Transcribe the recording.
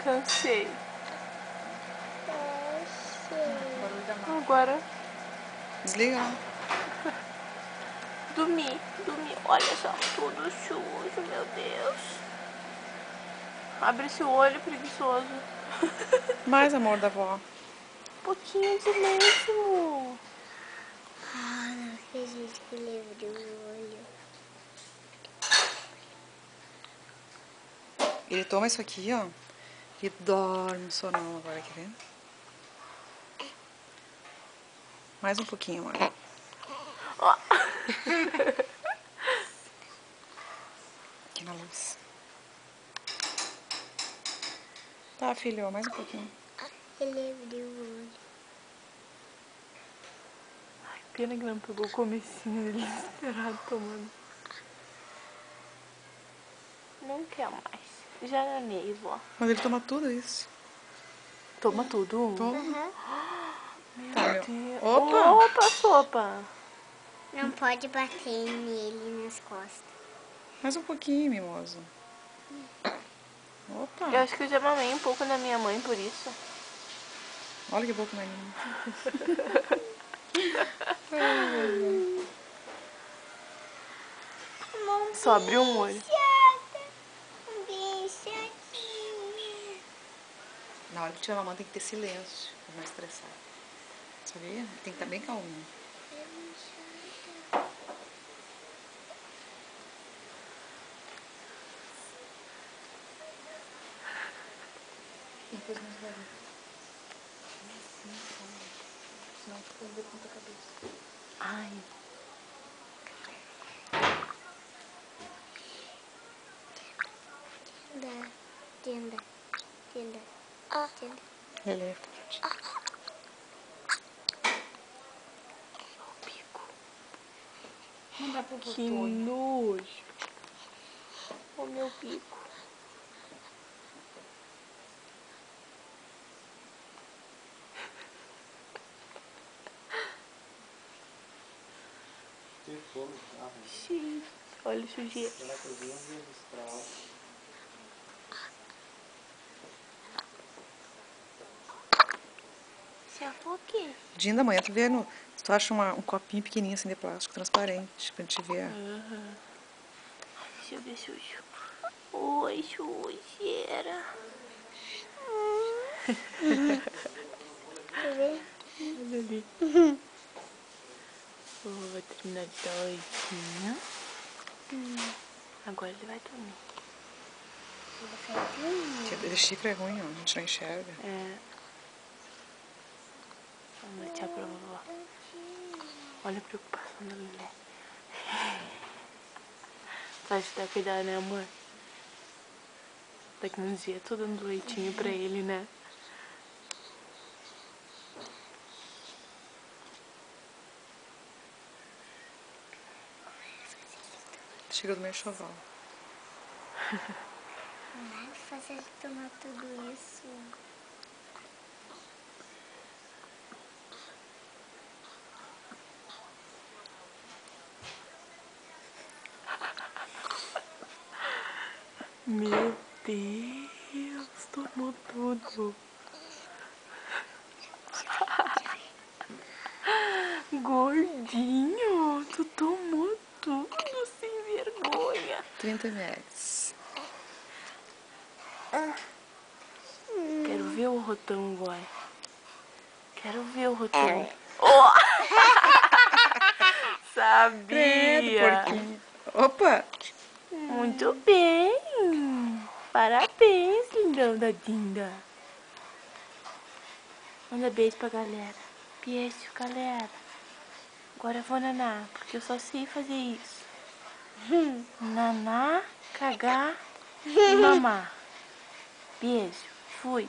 Cansei. Barulho da mão. Agora, Desliga lá. dormi. Olha só, tudo sujo, meu Deus. Abre esse olho, preguiçoso. Mais amor da avó. Um pouquinho de leite. Ah, não acredito que ele abriu o olho. Ele toma isso aqui, ó. E dorme, sonão agora, quer ver? Mais um pouquinho, amor. Ó. Aqui na luz. Tá, filho, mais um pouquinho. Ele abriu o olho. Ai, pena que não pegou o comecinho dele desesperado tomando. Não quer mais. Já nanei, vó. Mas ele toma tudo isso. Toma tudo. Toma. Meu Tá, meu. Deus. Opa! Opa, sopa. Não pode bater nele nas costas. Mais um pouquinho, mimoso. Opa! Eu acho que eu já mamei um pouco da minha mãe por isso. Olha que boca mais linda. Só abriu um olho. Na hora que tiver mamãe tem que ter silêncio, pra não estressar. Sabia? Tem que estar bem calminho. Depois mais barulho. Senão fica de ponta cabeça. Ai. Tenda. Ele é O bico. Não dá pro Que nojo. O meu bico. Xiii. Olha o sujeira. Se afoguei. Dinda, amanhã tu vê no... Tu acha um copinho pequenininho assim de plástico, transparente, pra gente ver. Deixa eu ver sujo. Oi, sujeira. Quer ver? Olha ali. Vou terminar de dar oitinho. Agora ele vai dormir. Esse chifre é ruim, ó. A gente não enxerga. É. Vamos dar tchau pra vovó. Olha a preocupação da mulher. Vai se dar cuidado, né, amor? Daqui uns dias tô dando leitinho pra ele, né? Chega do meio enxoval. Não vai fazer ele tomar tudo isso. Meu Deus, tomou tudo. Gordinho, tu tomou tudo sem vergonha. 30 ml. Quero ver o rotão agora. Quero ver o rotão. Oh! Sabia! Porquinho. Opa! Muito bem! Parabéns, lindão da Dinda. Manda beijo pra galera. Beijo, galera. Agora eu vou nanar, porque eu só sei fazer isso. Nanar, cagar e mamar. Beijo. Fui.